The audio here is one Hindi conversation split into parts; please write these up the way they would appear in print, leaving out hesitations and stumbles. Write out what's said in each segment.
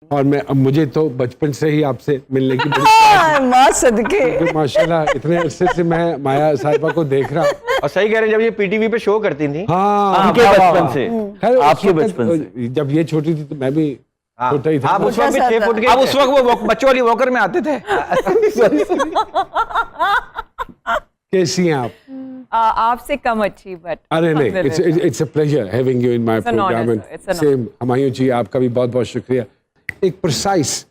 और मैं अब मुझे तो बचपन से ही आपसे मिलने की बड़ी माँ सदके। क्योंकि माशाल्लाह इतने अरसे से मैं माया साहिबा को देख रहा हूँ। और सही कह रहे हैं, जब ये पीटीवी पे शो करती थी। हाँ, उनके बचपन से, खैर, उस आपके वक्त, बचपन से। जब ये छोटी थी तो मैं भी छोटा ही था। आप उस वक्त भी 6 फुट के अब थे। उस वक्त वो बच्चों वाली वॉकर में आते थे। कैसी हैं आप? आपसे कम अच्छी बट अरे नहीं, it's a pleasure having you in my It's an honor, program sir. It's an same Humayun ji, आपका भी बहुत बहुत शुक्रिया। एक प्रिसाइज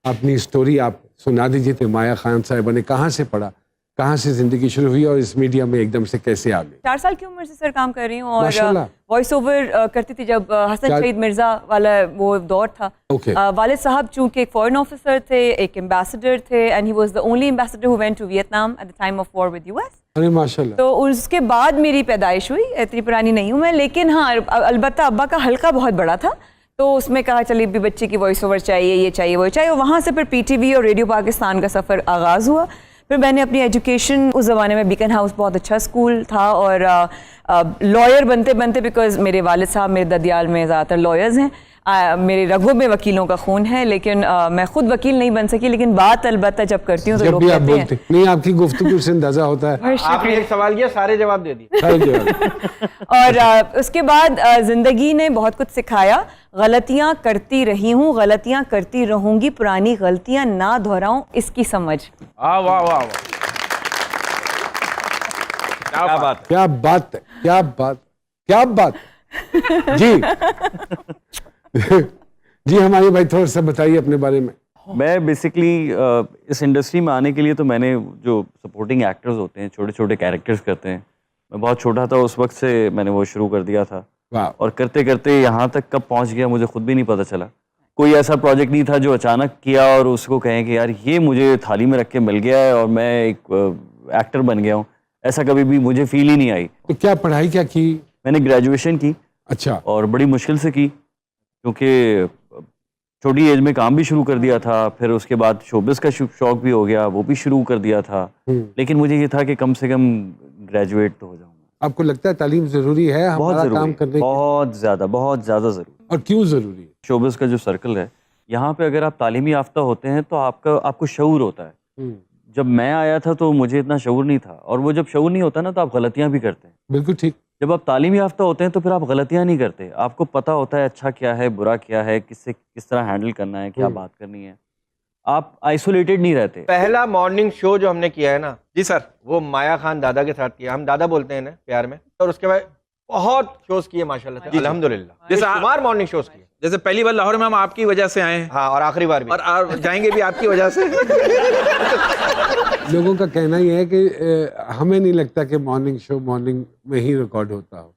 अपनी स्टोरी आप सुना दीजिए थे। माया खान साहिबा ने कहाँ से पढ़ा, कहाँ से जिंदगी शुरू हुई और इस मीडिया में एकदम से कैसे आ गई? 4 साल की उम्र से सर काम कर रही हूँ और माशाल्लाह। वॉइस ओवर करती थी जब हसन क्या- शहीद मिर्जा वाला वो दौर था। Okay. वालिद साहब चूंकि एक फॉरेन ऑफिसर थे, एक एम्बेसडर थे, and he was the only ambassador who went to Vietnam at the time of war with US. अरे माशाल्लाह। तो उसके बाद मेरी पैदाइश हुई, इतनी पुरानी नहीं हूँ मैं, लेकिन हाँ अलबत्ता अब्बा का हल्का बहुत बड़ा था, तो उसमें कहा चलिए भी बच्चे की वॉइस ओवर चाहिए, ये चाहिए वो चाहिए। वहाँ से फिर पीटीवी और रेडियो पाकिस्तान का सफ़र आगाज़ हुआ। फिर मैंने अपनी एजुकेशन, उस ज़माने में बीकन हाउस बहुत अच्छा स्कूल था, और लॉयर बनते बनते, बिकॉज मेरे वालिद साहब मेरे ददियाल में ज़्यादातर लॉयर्स हैं, मेरे रगों में वकीलों का खून है, लेकिन मैं खुद वकील नहीं बन सकी, लेकिन बात अलबत्ता जब करती हूँ तो जब लोग भी आप कहते हैं। बोलते नहीं, आपकी गुफ्तगू से अंदाजा होता है। आपने एक सवाल किया, सारे जवाब दे दिए। सारे जवाब। और उसके बाद ज़िंदगी ने बहुत कुछ सिखाया। गलतियाँ करती रही हूँ, गलतियाँ करती रहूँगी, पुरानी गलतियाँ ना दोहराऊँ, इसकी समझ। वाह वाह वाह वाह, क्या बात है। क्या बात है, क्या बात, क्या बात जी। जी हमारे भाई थोड़ा सा बताइए अपने बारे में। मैं बेसिकली इस इंडस्ट्री में आने के लिए तो मैंने जो सपोर्टिंग एक्टर्स होते हैं, छोटे छोटे कैरेक्टर्स करते हैं, मैं बहुत छोटा था उस वक्त से मैंने वो शुरू कर दिया था, वाह। और करते करते यहाँ तक कब पहुँच गया मुझे खुद भी नहीं पता चला। कोई ऐसा प्रोजेक्ट नहीं था जो अचानक किया और उसको कहें कि यार ये मुझे थाली में रख के मिल गया है और मैं एक एक्टर बन गया हूँ, ऐसा कभी भी मुझे फील ही नहीं आई। तो क्या पढ़ाई क्या की? मैंने ग्रेजुएशन की, अच्छा। और बड़ी मुश्किल से की, क्योंकि छोटी एज में काम भी शुरू कर दिया था, फिर उसके बाद शोबिस का शौक भी हो गया, वो भी शुरू कर दिया था, लेकिन मुझे ये था कि कम से कम ग्रेजुएट तो हो जाऊंगा। आपको लगता है तालीम जरूरी है बहुत हमारा काम जरूरी, करने के? बहुत ज़्यादा ज़रूरी। और क्यों जरूरी है? शोबिस का जो सर्कल है यहाँ पे, अगर आप तालीमी याफ्ता होते हैं तो आपको शऊर होता है। जब मैं आया था तो मुझे इतना शऊर नहीं था, और वो जब शऊर नहीं होता ना तो आप गलतियाँ भी करते हैं। बिल्कुल ठीक। जब आप तालीमी याफ्ता होते हैं तो फिर आप गलतियाँ नहीं करते, आपको पता होता है अच्छा क्या है, बुरा क्या है, किससे किस तरह हैंडल करना है, क्या बात करनी है, आप आइसोलेटेड नहीं रहते। पहला मॉर्निंग शो जो हमने किया है ना, जी सर। वो माया खान दादा के साथ किया। हम दादा बोलते हैं ना प्यार में। और उसके बाद बहुत शोज किए माशाल्लाह से, अल्हम्दुलिल्लाह। जैसे शुमार मॉर्निंग शोज किए। जैसे पहली बार लाहौर में हम आपकी वजह से आए हैं, हाँ, और आखिरी बार भी। और जाएंगे भी आपकी वजह से। लोगों का कहना ही है कि हमें नहीं लगता कि मॉर्निंग शो मॉर्निंग में ही रिकॉर्ड होता हो।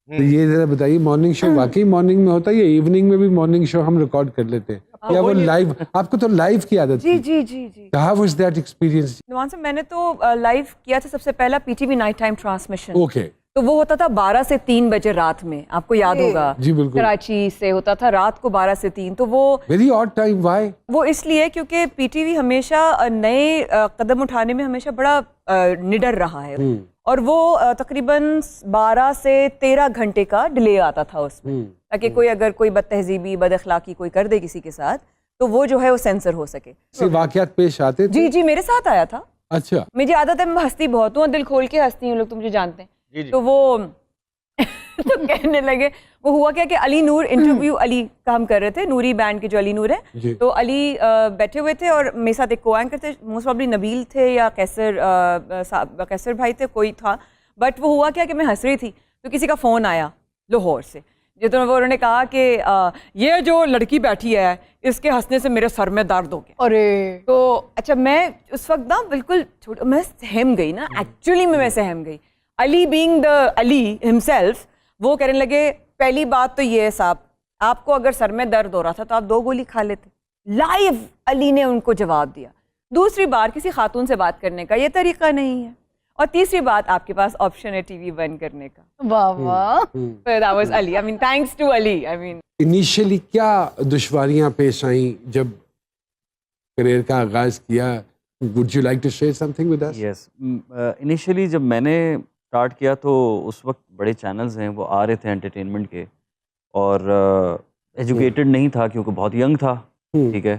तो ये जरा बताइए, मॉर्निंग शो वाकई मॉर्निंग में होता है या इवनिंग में भी मॉर्निंग शो हम रिकॉर्ड कर लेते हैं, या वो लाइव? आपको तो लाइव की आदत जी थी। जी जी जी। How was that experience? Numan साहब, मैंने तो लाइव किया था सबसे पहला PTV night time transmission. Okay. तो वो होता था 12 से 3 बजे रात में, आपको याद होगा। जी बिल्कुल। कराची से होता था रात को 12 से 3। तो वो वेरी ऑड टाइम। व्हाई? वो इसलिए क्योंकि पीटीवी हमेशा नए कदम उठाने में हमेशा बड़ा निडर रहा है, और वो तकरीबन 12 से 13 घंटे का डिले आता था उसमें, ताकि कोई अगर कोई बदतहजीबी बद अखलाकी कोई कर दे किसी के साथ, तो वो जो है वो सेंसर हो सके। से वाकयात पेश आते थे? जी जी, मेरे साथ आया था। अच्छा। मुझे आदत है, मैं हंसती बहुत हूँ, दिल खोल के हंसती हूँ, लोग तो मुझे जानते हैं। जी जी। तो वो तो कहने लगे, वो हुआ क्या कि अली नूर इंटरव्यू, अली का हम कर रहे थे, नूरी बैंड के जो अली नूर जी। है, तो अली बैठे हुए थे और मेरे साथ एक को एंकर थे, मोस्ट प्रॉब्ली नबील थे या कैसर भाई थे, कोई था। बट वो हुआ क्या कि मैं हंस रही थी तो किसी का फ़ोन आया लाहौर से, जितना वो उन्होंने कहा कि ये जो लड़की बैठी है इसके हंसने से मेरे सर में दर्द हो गया। अरे तो अच्छा, मैं उस वक्त ना बिल्कुल मैं सहम गई ना, एक्चुअली में मैं सहम गई। Ali being the Ali himself, वो कहने लगे पहली बात तो ये है साहब, आपको अगर सर में दर्द हो रहा था तो आप 2 गोली खा लेते। लाइव अली ने उनको जवाब दिया। दूसरी बार, किसी खातून से बात करने का ये तरीका नहीं है, और तीसरी बात, आपके पास ऑप्शन है टीवी बंद करने का। वाह वाह। So that was Ali. I mean, thanks to Ali. I mean, initially क्या दुश्वारियां पेश आई जब करियर का आगाज किया? Would you like to share something with us? Yes, initially जब मैंने स्टार्ट किया तो उस वक्त बड़े चैनल्स हैं वो आ रहे थे एंटरटेनमेंट के, और एजुकेटेड नहीं था क्योंकि बहुत यंग था, ठीक है,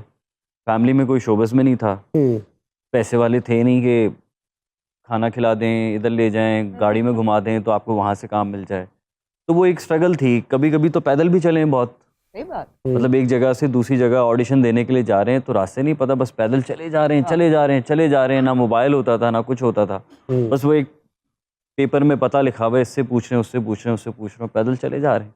फैमिली में कोई शोबस में नहीं था, पैसे वाले थे नहीं कि खाना खिला दें, इधर ले जाएं, गाड़ी में घुमा दें तो आपको वहाँ से काम मिल जाए। तो वो एक स्ट्रगल थी। कभी कभी तो पैदल भी चले हैं बहुत, सही बात। मतलब एक जगह से दूसरी जगह ऑडिशन देने के लिए जा रहे हैं तो रास्ते नहीं पता, बस पैदल चले जा रहे हैं, चले जा रहे हैं, चले जा रहे हैं। ना मोबाइल होता था ना कुछ होता था, बस वो एक पेपर में पता लिखा हुआ है, इससे पूछ रहे हैं, उससे पूछ रहे हैं, उससे पूछ रहे हैं, पैदल चले जा रहे हैं।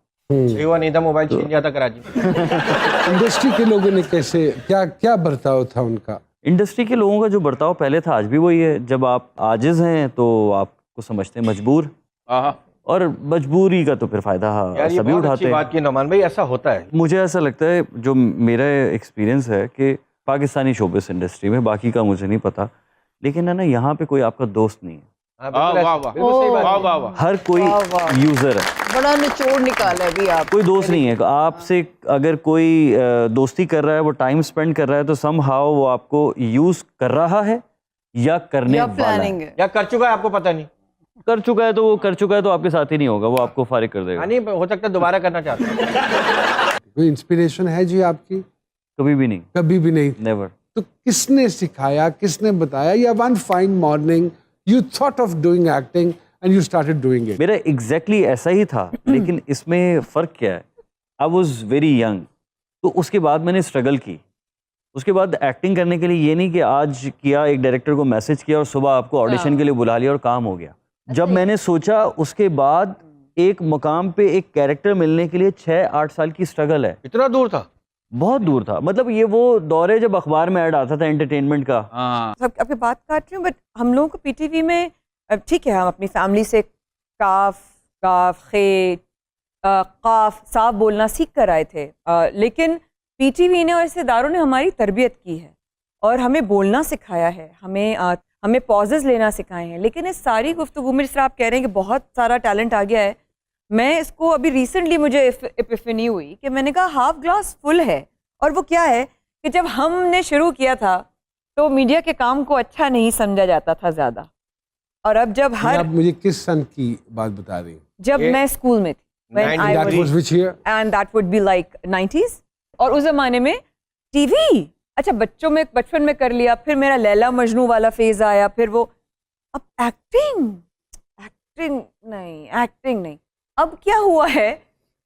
सही हुआ नहीं था, मोबाइल छीन लिया था कराची में। इंडस्ट्री के लोगों ने कैसे, क्या क्या बर्ताव था उनका? इंडस्ट्री के लोगों का जो बर्ताव पहले था आज भी वही है। जब आप आजिज हैं तो आपको समझते हैं मजबूर, हाँ और मजबूरी का तो फिर फायदा यार ये सभी बहुत उठाते अच्छी हैं। बात की नौमान भाई, ऐसा होता है। मुझे ऐसा लगता है, जो मेरा एक्सपीरियंस है कि पाकिस्तानी शोबिस इंडस्ट्री में, बाकी का मुझे नहीं पता, लेकिन है ना, यहाँ पे कोई आपका दोस्त नहीं है, हाँ, वाह बिल्कुल वाह ऐसा- वाह बिल्कुल सही बात वाह है। वाह वाह। हर कोई वाह, वाह। यूजर है, बड़ा निचोड़ निकाला है अभी आप। कोई दोस्त नहीं है। आपसे अगर कोई दोस्ती कर रहा है, वो टाइम स्पेंड कर रहा है, तो समहाउ वो आपको यूज कर रहा है या करने या वाला प्लानिंग है। है। या कर चुका है, आपको पता नहीं। कर चुका है तो वो कर चुका है, तो आपके साथ ही नहीं होगा, वो आपको फारिग कर देगा। हाँ, नहीं हो सकता दोबारा करना चाहता है। कोई इंस्पिरेशन है जी आपकी? कभी भी नहीं, कभी भी नहीं। नेवर। तो किसने सिखाया, किसने बताया, या one fine morning you thought of doing acting and you started doing it? मेरा एग्जैक्टली ऐसा ही था, लेकिन इसमें फ़र्क क्या है, आई वॉज वेरी यंग, तो उसके बाद मैंने स्ट्रगल की। उसके बाद एक्टिंग करने के लिए ये नहीं कि आज किया, एक डायरेक्टर को मैसेज किया और सुबह आपको ऑडिशन के लिए बुला लिया और काम हो गया। जब मैंने सोचा, उसके बाद एक मुकाम पे एक कैरेक्टर मिलने के लिए 6-8 साल की स्ट्रगल है। इतना दूर था? बहुत दूर था, मतलब ये वो दौर है जब अखबार में ऐड आता था एंटरटेनमेंट का। हाँ सब आपकी बात काट रही हूँ, बट हम लोगों को पीटीवी में ठीक है, हम अपनी फैमिली से काफ काफ खे काफ साफ बोलना सीख कर आए थे, लेकिन पीटीवी ने और ऐसे इदारों ने हमारी तरबियत की है और हमें बोलना सिखाया है, हमें पॉजेज लेना सिखाए हैं। लेकिन इस सारी गुफ्तगू में जिस तरह आप कह रहे हैं कि बहुत सारा टैलेंट आ गया है, मैं इसको अभी रिसेंटली मुझे एपिफनी हुई कि मैंने कहा हाफ ग्लास फुल है। और वो क्या है कि जब हमने शुरू किया था तो मीडिया के काम को अच्छा नहीं समझा जाता था ज़्यादा, और अब जब आप मुझे किस सन की बात बता रही हैं? जब मैं स्कूल में थी, when I That was- was which year? and that would be like 90s। और उस जमाने में टीवी, अच्छा बच्चों में बचपन में कर लिया, फिर मेरा लैला मजनू वाला फेज आया, फिर वो अब एक्टिंग नहीं। अब क्या हुआ है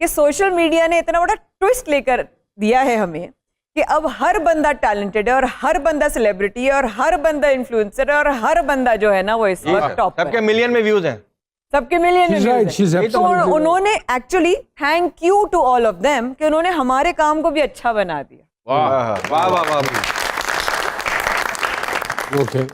कि सोशल मीडिया ने इतना बड़ा ट्विस्ट लेकर दिया है हमें कि अब हर बंदा टैलेंटेड है और हर बंदा सेलिब्रिटी है और हर बंदा इन्फ्लुएंसर है और हर बंदा जो है ना वो इस वक्त टॉप सबके मिलियन में व्यूज हैं। सबके मिलियन She's right, she's तो absolutely right. उन्होंने actually thank you to all of them कि उन्होंने हमारे काम को भी अच्छा बना दिया। वाह वाह वाह वाह। Okay.